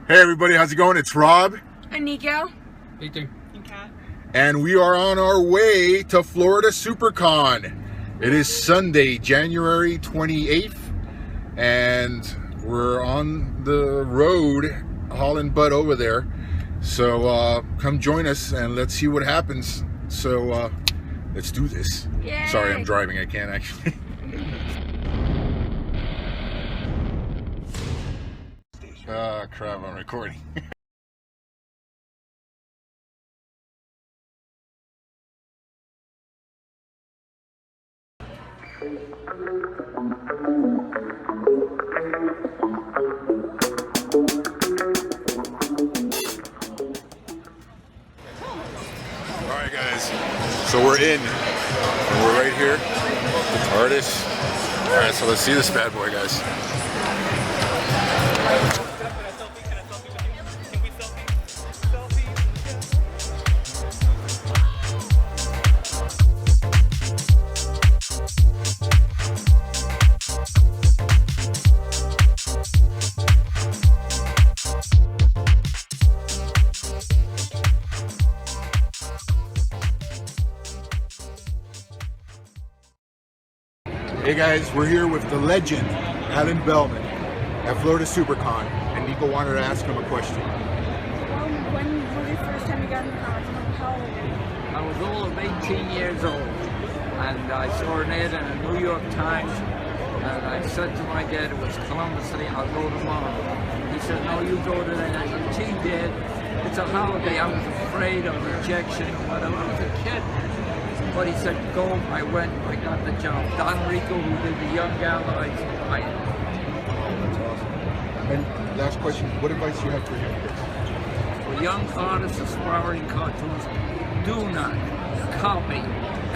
Hey everybody, how's it going? It's Rob. And Neko. Ethan. And Kat. And we are on our way to Florida Supercon. It is Sunday, January 28th. And we're on the road hauling butt over there. So come join us and let's see what happens. So let's do this. Yay. Sorry, I'm driving. I can't actually. Crap, I'm recording. Alright guys, so we're in, and we're right here, artists. Alright, so let's see this bad boy, guys. Hey guys, we're here with the legend, Bellman, at Florida Supercon, and Neko wanted to ask him a question. When was the first time you got into comics? How old were you? I was all of 18 years old, and I saw an ad in the New York Times, and I said to my dad, it was Columbus Day, I'll go tomorrow. He said, no, you go today. I said, gee, Dad, it's a holiday. I was afraid of rejection or whatever. I was a kid. But he said, go. I went, I got the job. Don Rico, who did the Young Galleries, That's awesome. And last question, what advice do you have for young kids? for young artists aspiring cartoons, do not copy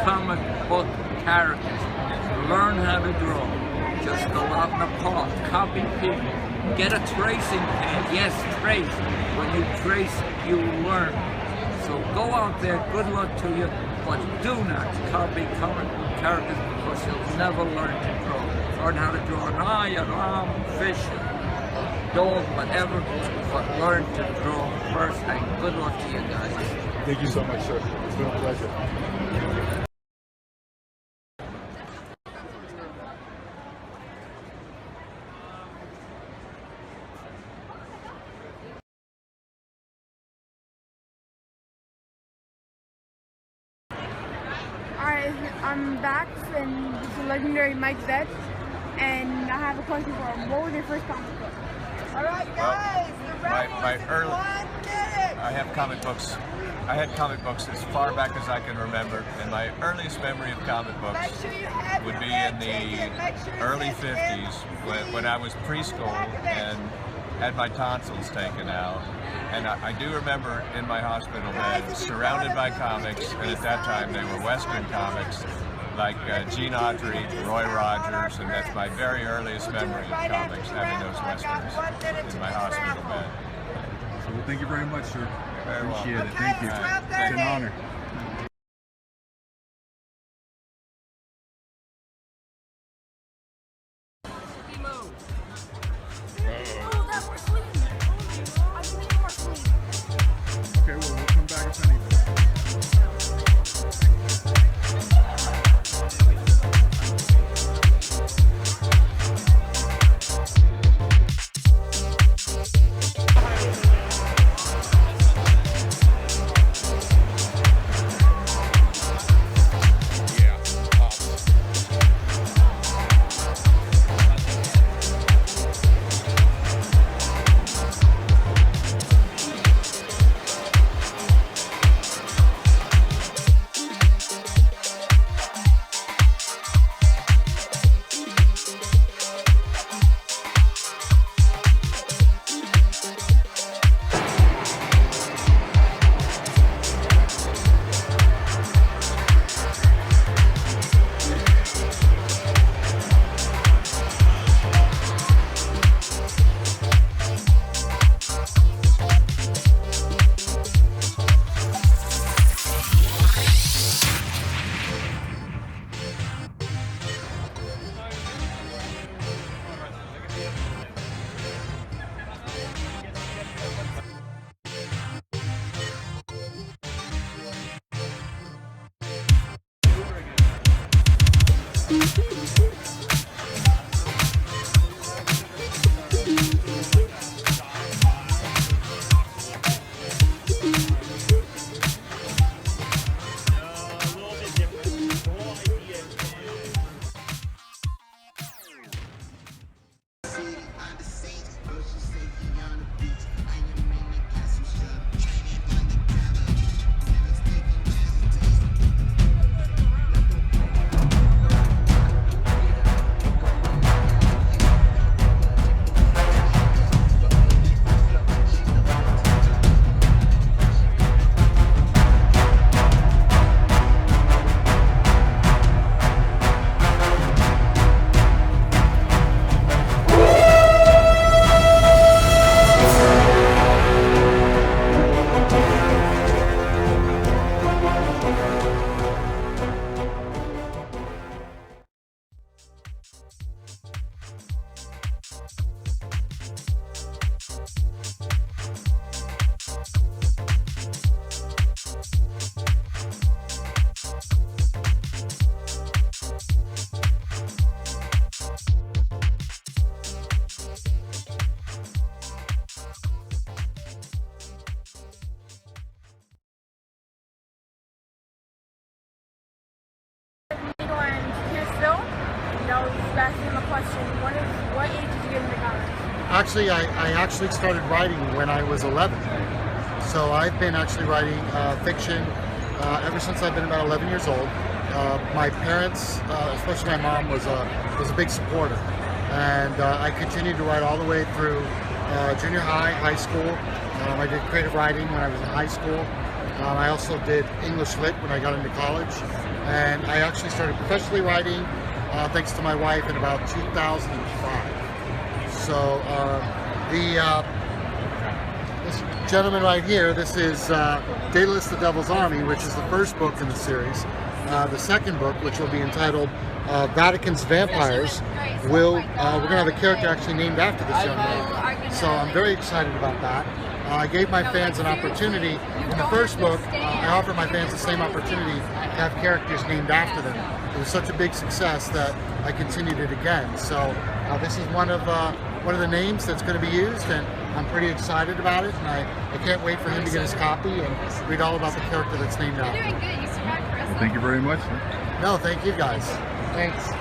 comic book characters. Learn how to draw. Just go out in the park, copy people. Get a tracing pad. Yes, trace. When you trace, you learn. So go out there, good luck to you, but do not copy comic book characters because you'll never learn to draw. Learn how to draw an eye, an arm, fish, dog, whatever, but learn to draw first, and good luck to you guys. Thank you so much, sir. It's been a pleasure. Alright, I'm back, and this is legendary Mike Zeck, and I have a question for him. What was your first comic book? Alright guys, the my early, 1 minute! I have comic books. I had comic books as far back as I can remember, and my earliest memory of comic books Make sure you have would your be red in ticket. Make sure the it early says 50s when I was preschool and had my tonsils taken out. And I do remember in my hospital bed surrounded by comics, and at that time they were Western comics like Gene Autry, Roy Rogers, and that's my very earliest memory of comics, having those Westerns in my hospital bed. So, well, thank you very much, sir. Very well. Appreciate it. Thank you. Okay, It's an honor. Oh, that's for sleep. I think more sleep. Okay, well, we'll come back if anything. Actually, I actually started writing when I was 11. So I've been actually writing fiction ever since I've been about 11 years old. My parents, especially my mom, was a big supporter, and I continued to write all the way through junior high, high school. I did creative writing when I was in high school. I also did English Lit when I got into college, and I actually started professionally writing thanks to my wife in about 2005. So this gentleman right here, this is DAEDALUS, the Devil's Army, which is the first book in the series. The second book, which will be entitled Vatican's Vampires, we're going to have a character actually named after this young man. So I'm very excited about that. I gave my fans an opportunity. In the first book, I offered my fans the same opportunity to have characters named after them. It was such a big success that I continued it again. So this is one of the names that's going to be used, and I'm pretty excited about it. And I can't wait for him to get his copy and read all about the character that's named after him. Well, thank you very much. No, thank you guys. Thanks.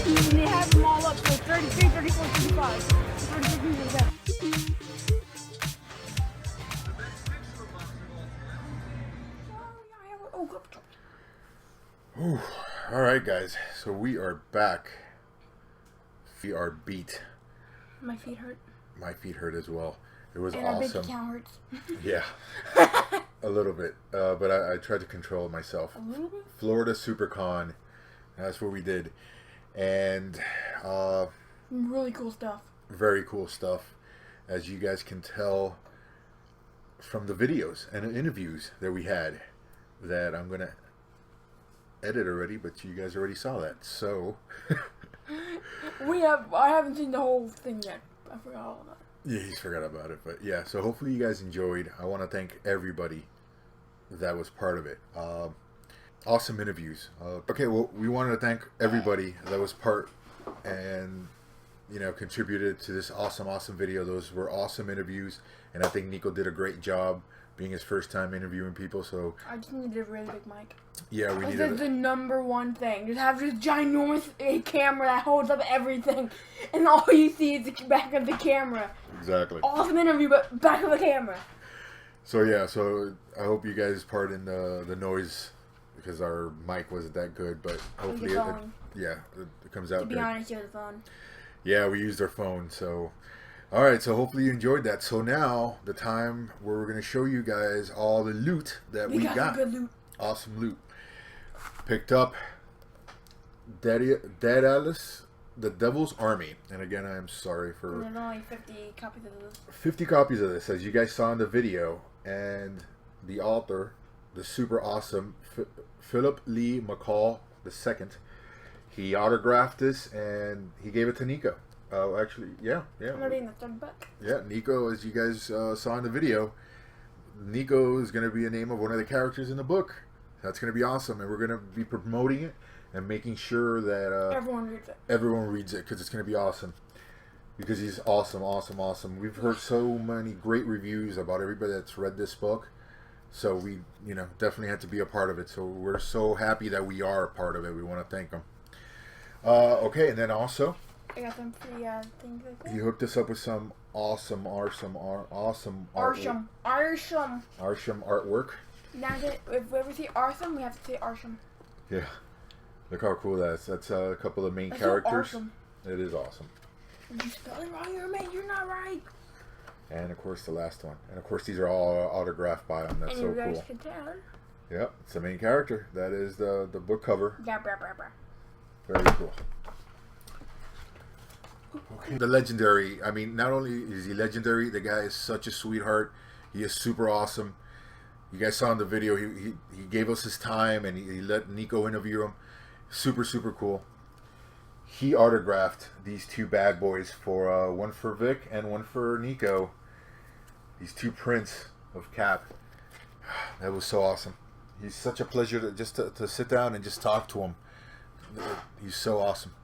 And they have them all up, so 33, 34, 35. 36 All right, guys. So we are back. We are beat. My feet hurt. My feet hurt as well. It was And our bank awesome. account hurts. Yeah, a little bit. But I tried to control myself. A little bit? Florida Supercon. That's what we did. And Really cool stuff. very cool stuff. As you guys can tell from the videos and the interviews that we had, that I'm going to edit already, but you guys already saw that. So I haven't seen the whole thing yet. I forgot all about it. yeah, he's forgot about it. But yeah, so hopefully you guys enjoyed. I want to thank everybody that was part of it. Awesome interviews. Okay, well, we wanted to thank everybody that was part and, you know, contributed to this awesome video. Those were awesome interviews, and I think Nico did a great job being his first time interviewing people. So I just needed a really big mic. yeah, we That's needed the number one thing. Just have this ginormous camera that holds up everything, and all you see is the back of the camera. exactly. Awesome interview, but back of the camera. So yeah, so I hope you guys pardon the noise because our mic wasn't that good, but hopefully it comes out To be good. honest, you have the phone. Yeah, we used our phone. So all right, so hopefully you enjoyed that. So now the time where we're gonna show you guys all the loot that we got. Good loot. Awesome loot. Picked up DAEDALUS, the Devil's Army, and again I am sorry for And there's only 50 copies of this. 50 copies of this, as you guys saw in the video, and the author, the super awesome Lee McCall II, he autographed this and he gave it to Nico. Actually, yeah. I'm reading the third book. Yeah, Nico, as you guys saw in the video, Nico is going to be a name of one of the characters in the book. That's going to be awesome, and we're going to be promoting it and making sure that Everyone reads it. everyone reads it because it's going to be awesome. because he's awesome, awesome, awesome. We've heard so many great reviews about everybody that's read this book. So we, you know, definitely had to be a part of it. So we're so happy that we are a part of it. We want to thank him. Okay, and then also, I got some free things like that. he hooked us up with some awesome artwork. Now that if we ever say awesome, we have to say awesome. Yeah, look how cool that is. That's a couple of main That's characters. So awesome. It is awesome. You spell it wrong, you're not right. And of course the last one. And of course these are all autographed by him. That's and so you guys cool. can tell. Yep, it's the main character. That is the book cover. Yeah, blah, blah, blah. Very cool. Okay. The legendary. I mean, not only is he legendary, the guy is such a sweetheart. He is super awesome. You guys saw in the video, he gave us his time and he let Neko interview him. Super, super cool. He autographed these two bad boys for one for Vic and one for Neko. These two prints of Cap. That was so awesome. He's such a pleasure to sit down and just talk to him. He's so awesome.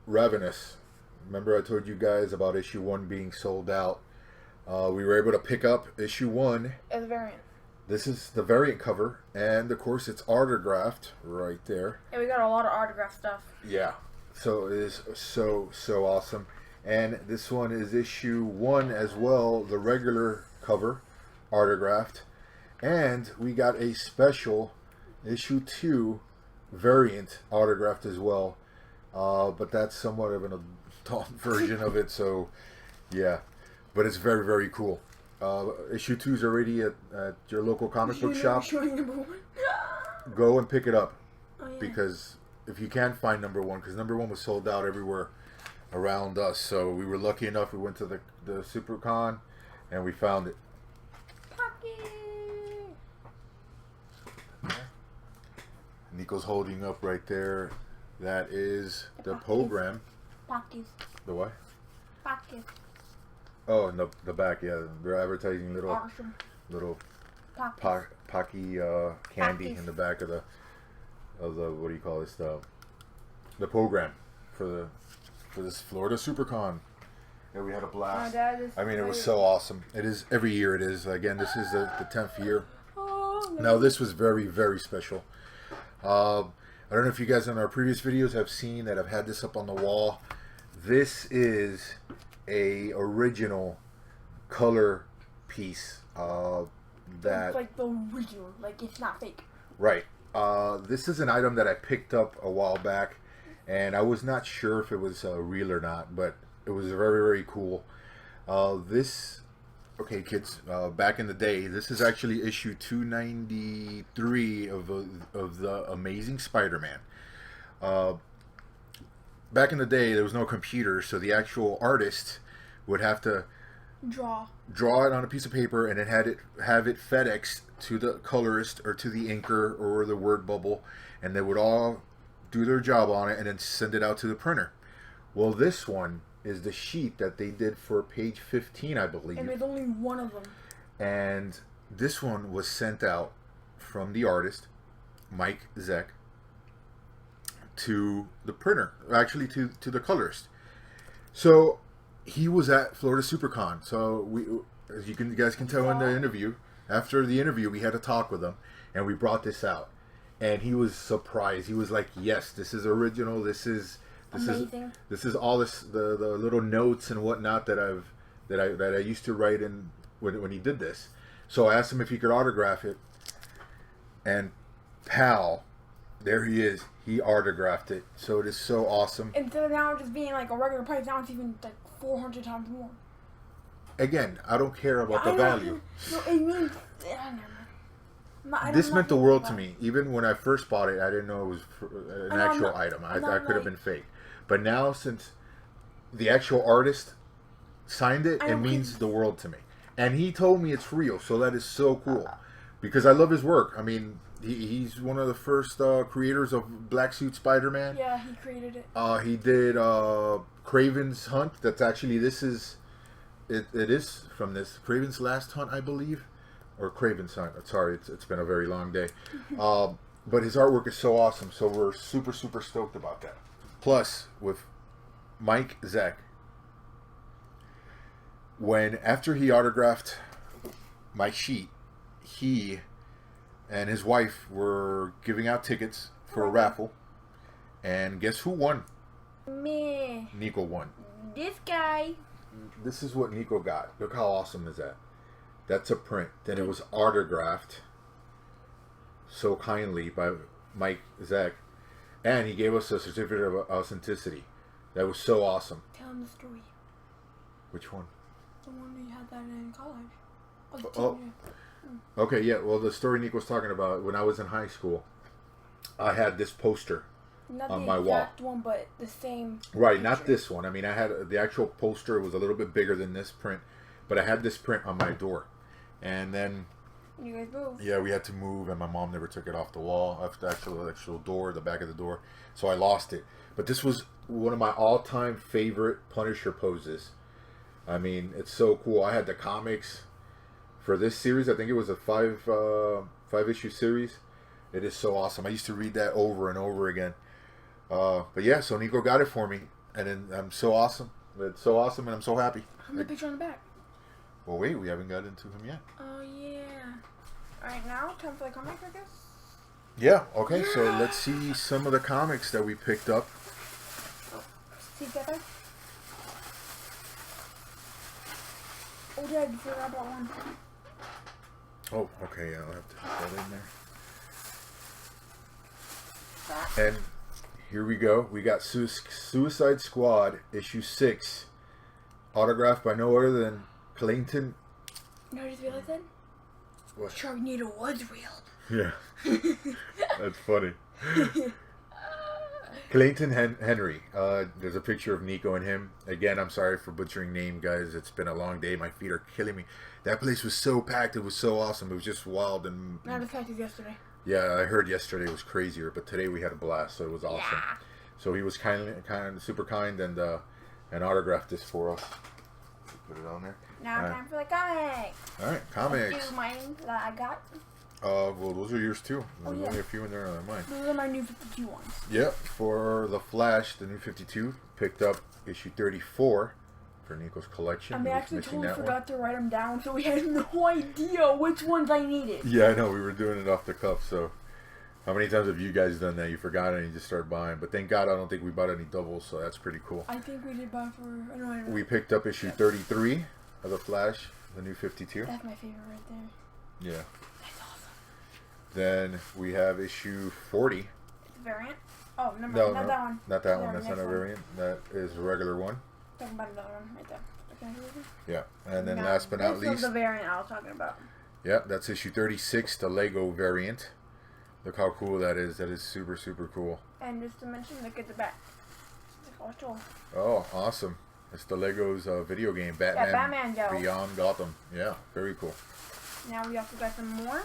Ravenous. Remember I told you guys about issue 1 being sold out. We were able to pick up issue 1. As a variant. This is the variant cover, and of course it's autographed right there. Yeah, we got a lot of autograph stuff. Yeah, so it is so awesome. And this one is issue 1 as well, the regular cover, autographed. And we got a special issue 2 variant autographed as well. But that's somewhat of an adult version of it, so yeah. But it's very, very cool. Issue 2 is already at your local comic book shop. Go and pick it up. Oh, yeah. Because if you can't find number 1, because number 1 was sold out everywhere around us. So we were lucky enough, we went to the Supercon and we found it. Nico's holding up right there. That is the program. Pockets. The what? Pockets. Oh, no, the back, yeah. They're advertising little Awesome. Pocky candy in the back of the what do you call this, the program for this Florida Supercon. Yeah, we had a blast. I mean, it was so awesome. It is every year. It is again. This is the 10th year. Oh, no. Now this was very, very special. I don't know if you guys in our previous videos have seen that I've had this up on the wall. This is a original color piece that It's like the original, like it's not fake. right. This is an item that I picked up a while back, and I was not sure if it was real or not, but it was very, very cool. Okay, kids, back in the day, this is actually issue 293 of the Amazing Spider-Man. Back in the day, there was no computer, so the actual artist would have to draw it on a piece of paper and then have it FedEx to the colorist or to the inker or the word bubble, and they would all do their job on it and then send it out to the printer. Well, this one is the sheet that they did for page 15, I believe. And there's only one of them. And this one was sent out from the artist, Mike Zeck, to the printer, actually to the colorist. So he was at Florida Supercon. So we, as you guys can tell in the interview, after the interview, we had a talk with him, and we brought this out, and he was surprised. He was like, "Yes, this is original. This is all the little notes and whatnot that I used to write in when he did this." So I asked him if he could autograph it, and pal, there he is. He autographed it. So it is so awesome. Instead of now just being like a regular price, now it's even like 400 times more. Again, I don't care about the value. No, it means this meant the world to me. Even when I first bought it, I didn't know it was an actual item. I could have been fake. But now, since the actual artist signed it, it means the world to me. And he told me it's real, so that is so cool. Because I love his work. I mean, he's one of the first creators of Black Suit Spider-Man. Yeah, he created it. He did Craven's Hunt. That's actually, it is from this. Craven's Last Hunt, I believe. Or Craven's Hunt. Sorry, it's been a very long day. But his artwork is so awesome, so we're super, super stoked about that. Plus, with Mike Zeck, after he autographed my sheet, he and his wife were giving out tickets for a raffle, and guess who won? Me. Neko won. This guy. This is what Neko got. Look how awesome is that? That's a print. Then it was autographed so kindly by Mike Zeck, and he gave us a certificate of authenticity. That was so awesome. Tell him the story. Which one? The one we had that in college. Okay, yeah. Well, the story Neko was talking about, when I was in high school, I had this poster Not on the my wall. exact one, but the same. Right, picture. not this one. I mean, I had the actual poster was a little bit bigger than this print, but I had this print on my door, and then You guys moved. yeah, we had to move, and my mom never took it off the wall, off the actual door, the back of the door, so I lost it. But this was one of my all-time favorite Punisher poses. I mean, it's so cool. I had the comics for this series. I think it was a five issue series. It is so awesome. I used to read that over and over again. But yeah, so Neko got it for me, and then I'm so awesome. It's so awesome, and I'm so happy. The picture on the back. Well, wait, we haven't got into him yet. Oh yeah. All right, now time for the comic, I guess. Yeah. Okay. So let's see some of the comics that we picked up. See that? Oh, Dad, you forgot about one. Oh, okay. Yeah, I'll have to put that in there. And here we go. We got Suicide Squad issue 6, autographed by no other than Clayton. You know what I just realized then? What? Sharknado was real. Yeah, that's funny. Clayton Henry. There's a picture of Neko and him. Again, I'm sorry for butchering name, guys. It's been a long day. My feet are killing me. That place was so packed. It was so awesome. It was just wild and. Not as packed as yesterday. Yeah, I heard yesterday was crazier, but today we had a blast, so it was awesome. Yeah. So he was super kind, and autographed this for us. Put it on there. Now time for the comic. All right, comics. Do mine that I got. Well, those are yours too. Oh, There's yeah. only a few in there on mine. Those are my new 52 ones. Yep, for the Flash, the new 52, picked up issue 34 for Neko's collection. I mean, He I was actually missing totally that forgot to write them down, so we had no idea which ones I needed. Yeah, I know. We were doing it off the cuff, so how many times have you guys done that? You forgot it and you just start buying. But thank God I don't think we bought any doubles, so that's pretty cool. I think we did buy for... I don't know. We picked up issue 33 of the Flash, the new 52. That's my favorite right there. Yeah. That's awesome. Then we have issue 40. It's a variant? Oh, no, No, not that one. Not that The one. That's not next a one. variant. That is a regular one. Talking about another one right there. Okay. Yeah. And then Now, last but not this was least, the variant I was talking about. yeah, that's issue 36, the Lego variant. Look how cool that is. That is super, super cool. And just to mention, look at the back. Oh, awesome. It's the Lego's video game, Batman, yo. Beyond Gotham. Yeah, very cool. Now we also got some more.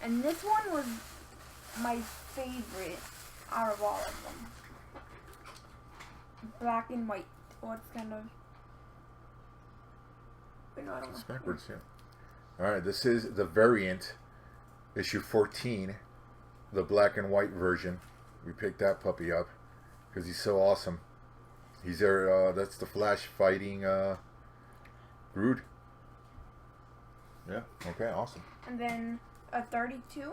And this one was my favorite out of all of them. Black and white. Well, it's kind of... Wait, no, I don't know. It's backwards, yeah. Alright, this is the variant, issue 14, the black and white version. We picked that puppy up because he's so awesome. He's there, that's the Flash fighting Groot. Yeah, okay, awesome. And then a 32.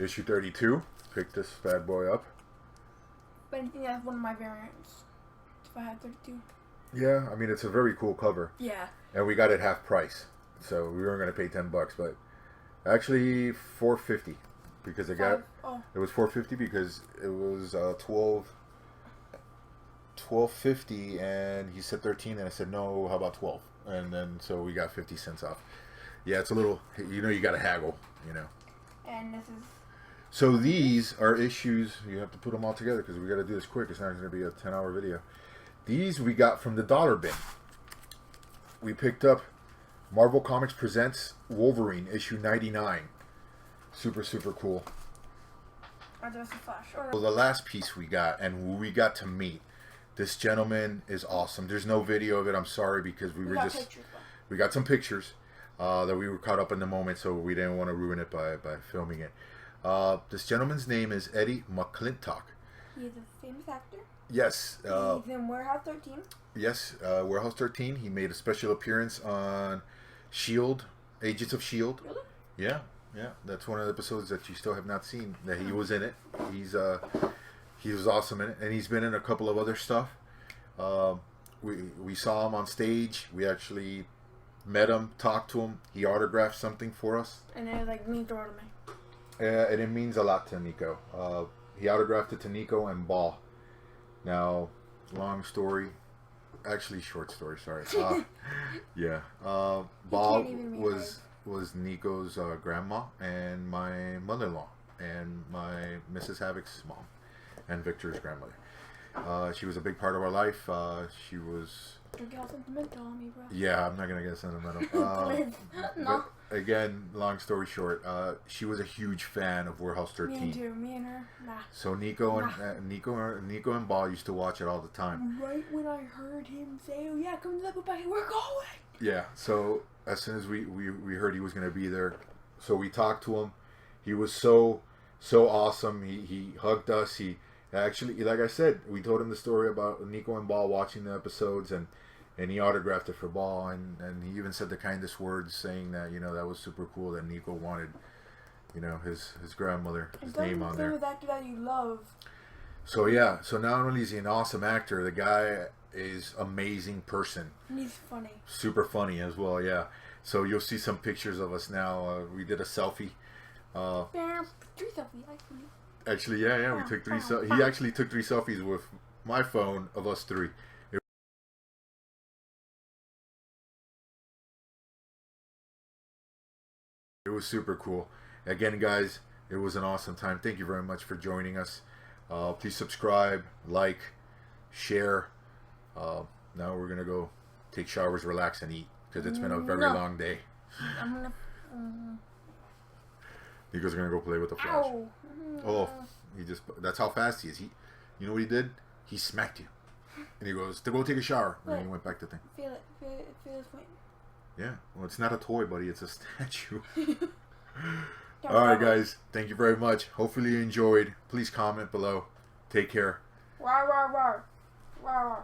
Issue 32, picked this bad boy up. But I think that's one of my variants. If I had 32. Yeah, I mean, it's a very cool cover. Yeah. And we got it half price. So we weren't going to pay $10, but actually $4.50 because it got it was $4.50 because it was $12.50 and he said 13 and I said no, how about 12? And then so we got 50 cents off. Yeah, it's a little, you know, you got to haggle, you know. And this is... So these are issues, you have to put them all together because we got to do this quick. It's not going to be a 10-hour video. These we got from the dollar bin. We picked up Marvel Comics Presents Wolverine, issue 99. Super, super cool. Or there's a Flash. Well, the last piece we got, and who we got to meet, this gentleman is awesome. There's no video of it, I'm sorry, because we got some pictures that we were caught up in the moment, so we didn't want to ruin it by filming it. This gentleman's name is Eddie McClintock. He is a famous actor. Yes. He's in Warehouse 13. Yes, Warehouse 13. He made a special appearance on Shield, Agents of Shield. Really? Yeah, yeah. That's one of the episodes that you still have not seen. That he was in it. He was awesome in it, and he's been in a couple of other stuff. We saw him on stage. We actually met him, talked to him. He autographed something for us. And it like means a lot to me. And it means a lot to Nico. He autographed it to Nico and Ball. Now, long story, actually short story. Sorry. Yeah. Ball was Nico's grandma and my mother-in-law and my Mrs. Havoc's mom and Victor's grandmother. She was a big part of our life. She was. Don't get all sentimental on me, bro. Yeah, I'm not gonna get sentimental. No. But again, long story short, she was a huge fan of Warehouse 13. Me too. Me and her. Nah. So Nico and Ball used to watch it all the time. Right when I heard him say, "Oh yeah, come to the back, we're going." Yeah. So as soon as we heard he was gonna be there, so we talked to him. He was so awesome. He hugged us. He actually, like I said, we told him the story about Nico and Ball watching the episodes, and he autographed it for Ball, and he even said the kindest words, saying that, you know, that was super cool that Nico wanted, you know, his grandmother, his name on there. Actor that you love. So yeah, so not only is he an awesome actor, the guy is amazing person. And he's funny. Super funny as well, yeah. So you'll see some pictures of us now. We did a selfie. 3 selfies, actually. Actually, yeah, we took 3. He actually took 3 selfies with my phone of us 3. It was super cool. Again, guys, it was an awesome time. Thank you very much for joining us. Please subscribe, like, share. Now we're gonna go take showers, relax, and eat because it's been a very long day. I'm gonna. Nico's gonna go play with the flash. Ow. Oh, that's how fast he is. You know what he did? He smacked you. And he goes, to go take a shower. And then he went back to thing. Feel it. Feel his point. Yeah. Well, it's not a toy, buddy. It's a statue. Alright, guys. Thank you very much. Hopefully you enjoyed. Please comment below. Take care. Rawr, rawr, rawr. Rawr, rawr.